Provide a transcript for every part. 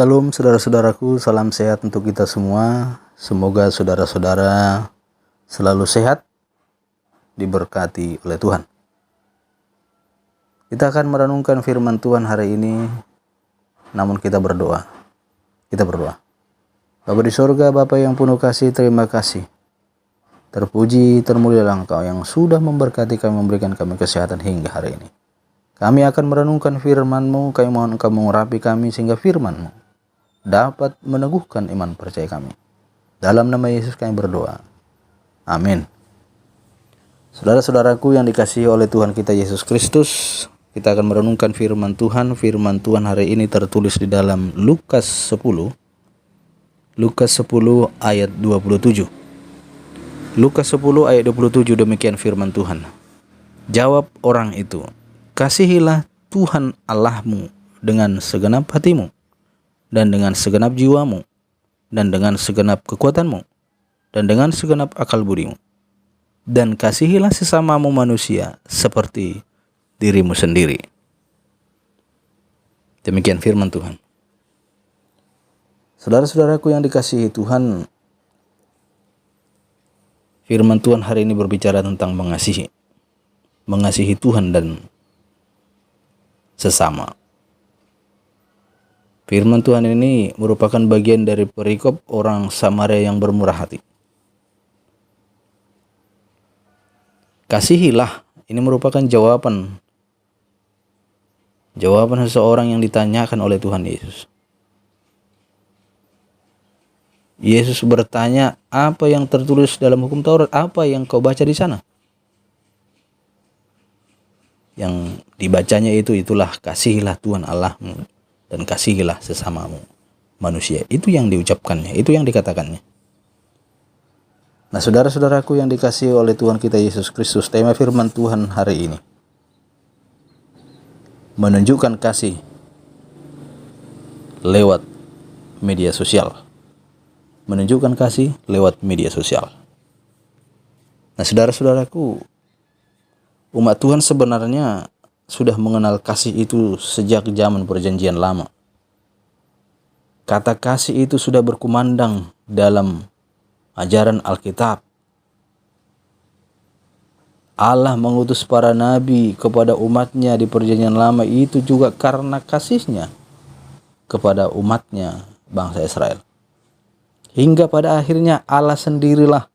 Shalom saudara-saudaraku, salam sehat untuk kita semua. Semoga saudara-saudara selalu sehat, diberkati oleh Tuhan. Kita akan merenungkan firman Tuhan hari ini, namun kita berdoa. Kita berdoa. Bapa di sorga, Bapa yang penuh kasih, terima kasih. Terpuji, termulialah Engkau yang sudah memberkati kami, memberikan kami kesehatan hingga hari ini. Kami akan merenungkan firman-Mu, kami mohon Engkau mengurapi kami sehingga firman-Mu dapat meneguhkan iman percaya kami. Dalam nama Yesus kami berdoa. Amin. Saudara-saudaraku yang dikasihi oleh Tuhan kita Yesus Kristus, kita akan merenungkan firman Tuhan. Firman Tuhan hari ini tertulis di dalam Lukas 10 ayat 27. Lukas 10 ayat 27, demikian firman Tuhan. Jawab orang itu, kasihilah Tuhan Allahmu dengan segenap hatimu, dan dengan segenap jiwamu, dan dengan segenap kekuatanmu, dan dengan segenap akal budimu. Dan kasihilah sesamamu manusia seperti dirimu sendiri. Demikian firman Tuhan. Saudara-saudaraku yang dikasihi Tuhan, firman Tuhan hari ini berbicara tentang mengasihi. Mengasihi Tuhan dan sesama. Firman Tuhan ini merupakan bagian dari perikop orang Samaria yang bermurah hati. Kasihilah, ini merupakan jawaban seseorang yang ditanyakan oleh Tuhan Yesus. Yesus bertanya, apa yang tertulis dalam hukum Taurat? Apa yang kau baca di sana? Yang dibacanya itulah kasihilah Tuhan Allahmu dan kasihilah sesamamu manusia. Itu yang diucapkannya, itu yang dikatakannya. Nah, saudara-saudaraku yang dikasihi oleh Tuhan kita Yesus Kristus, tema firman Tuhan hari ini menunjukkan kasih lewat media sosial. Menunjukkan kasih lewat media sosial. Nah, saudara-saudaraku, umat Tuhan sebenarnya sudah mengenal kasih itu sejak zaman perjanjian lama. Kata kasih itu sudah berkumandang dalam ajaran Alkitab. Allah mengutus para nabi kepada umatnya di perjanjian lama itu juga karena kasihnya kepada umatnya bangsa Israel. Hingga pada akhirnya Allah sendirilah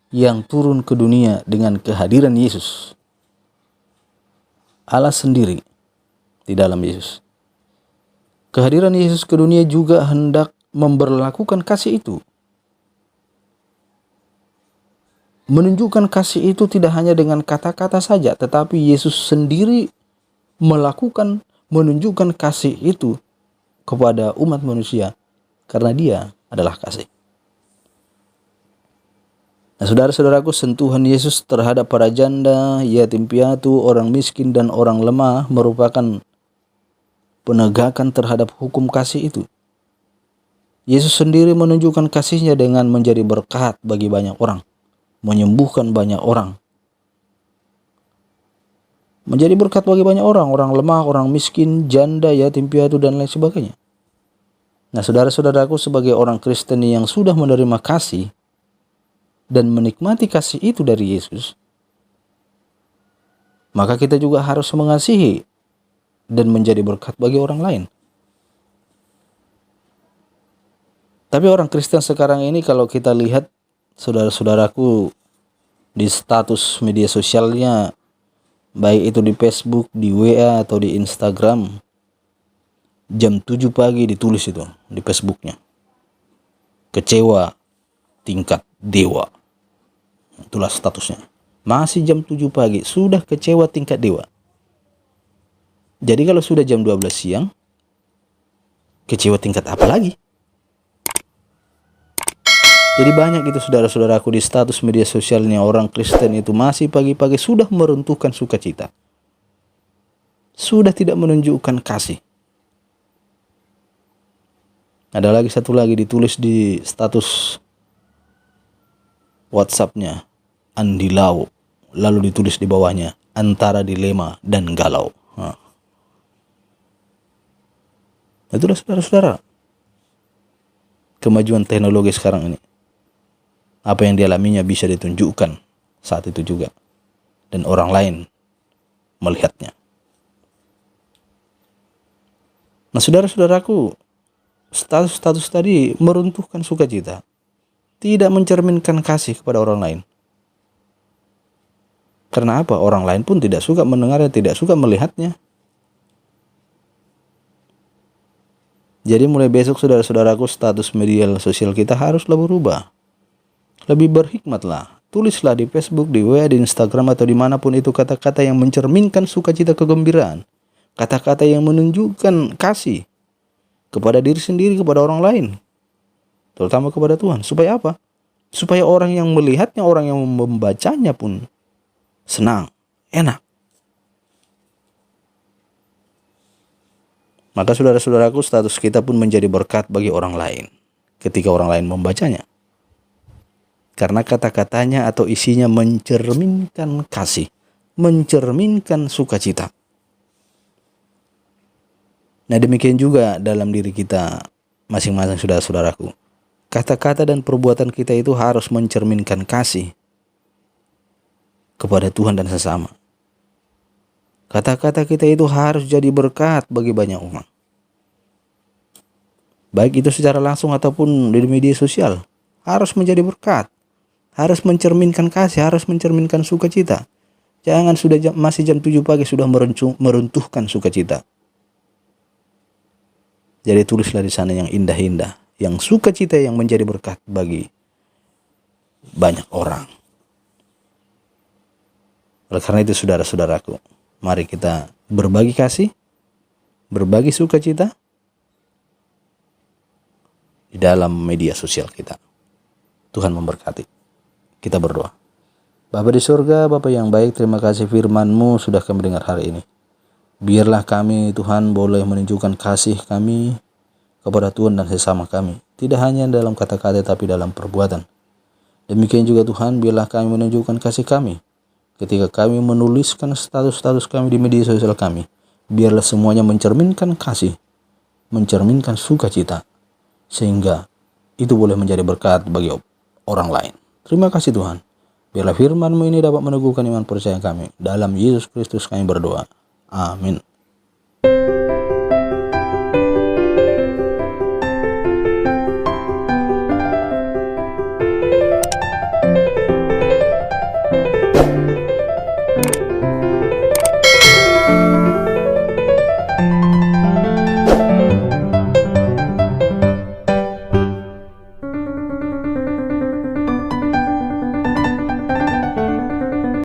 yang turun ke dunia dengan kehadiran Yesus. Allah sendiri di dalam Yesus. Kehadiran Yesus ke dunia juga hendak memberlakukan kasih itu. Menunjukkan kasih itu tidak hanya dengan kata-kata saja, tetapi Yesus sendiri menunjukkan kasih itu kepada umat manusia karena Dia adalah kasih. Nah, saudara-saudaraku, sentuhan Yesus terhadap para janda, yatim piatu, orang miskin, dan orang lemah merupakan penegakan terhadap hukum kasih itu. Yesus sendiri menunjukkan kasihnya dengan menjadi berkat bagi banyak orang, menyembuhkan banyak orang, menjadi berkat bagi banyak orang, orang lemah, orang miskin, janda, yatim piatu, dan lain sebagainya. Nah, saudara-saudaraku, sebagai orang Kristen yang sudah menerima kasih dan menikmati kasih itu dari Yesus, maka kita juga harus mengasihi dan menjadi berkat bagi orang lain. Tapi orang Kristen sekarang ini, kalau kita lihat saudara-saudaraku di status media sosialnya, baik itu di Facebook, di WA, atau di Instagram, jam 7 pagi ditulis itu di Facebooknya, kecewa tingkat dewa. Itulah statusnya. Masih jam 7 pagi sudah kecewa tingkat dewa. Jadi kalau sudah jam 12 siang, kecewa tingkat apa lagi? Jadi banyak itu saudara-saudaraku di status media sosialnya orang Kristen itu masih pagi-pagi sudah meruntuhkan sukacita. Sudah tidak menunjukkan kasih. Ada lagi satu lagi ditulis di status WhatsApp-nya, Andi Lau, lalu ditulis di bawahnya, antara dilema dan galau. Itulah saudara-saudara. kemajuan teknologi sekarang ini. Apa yang dialaminya bisa ditunjukkan saat itu juga. Dan orang lain melihatnya. Nah saudara-saudaraku, status-status tadi meruntuhkan sukacita. Tidak mencerminkan kasih kepada orang lain. Karena apa? Orang lain pun tidak suka mendengarnya, tidak suka melihatnya. Jadi mulai besok saudara-saudaraku, status media sosial kita haruslah berubah. Lebih berhikmatlah. Tulislah di Facebook, di WA, di Instagram, atau dimanapun itu kata-kata yang mencerminkan sukacita kegembiraan. Kata-kata yang menunjukkan kasih kepada diri sendiri, kepada orang lain. Terutama kepada Tuhan. Supaya apa? Supaya orang yang melihatnya, orang yang membacanya pun senang, enak. Maka saudara-saudaraku, status kita pun menjadi berkat bagi orang lain ketika orang lain membacanya. Karena kata-katanya atau isinya mencerminkan kasih, mencerminkan sukacita. Nah demikian juga dalam diri kita masing-masing saudara-saudaraku. Kata-kata dan perbuatan kita itu harus mencerminkan kasih kepada Tuhan dan sesama. Kata-kata kita itu harus jadi berkat bagi banyak orang. Baik itu secara langsung ataupun di media sosial. Harus menjadi berkat. Harus mencerminkan kasih, harus mencerminkan sukacita. Jangan masih jam 7 pagi sudah meruntuhkan sukacita. Jadi tulislah di sana yang indah-indah, yang sukacita yang menjadi berkat bagi banyak orang. Oleh karena itu saudara-saudaraku, mari kita berbagi kasih, berbagi sukacita di dalam media sosial kita. Tuhan memberkati. Kita berdoa. Bapa di surga, Bapa yang baik, terima kasih firman-Mu sudah kami dengar hari ini. Biarlah kami Tuhan boleh menunjukkan kasih kami kepada Tuhan dan sesama kami. Tidak hanya dalam kata-kata tapi dalam perbuatan. Demikian juga Tuhan, biarlah kami menunjukkan kasih kami ketika kami menuliskan status-status kami di media sosial kami. Biarlah semuanya mencerminkan kasih, mencerminkan sukacita, sehingga itu boleh menjadi berkat bagi orang lain. Terima kasih Tuhan. Biarlah firman-Mu ini dapat meneguhkan iman percaya kami. Dalam Yesus Kristus kami berdoa. Amin.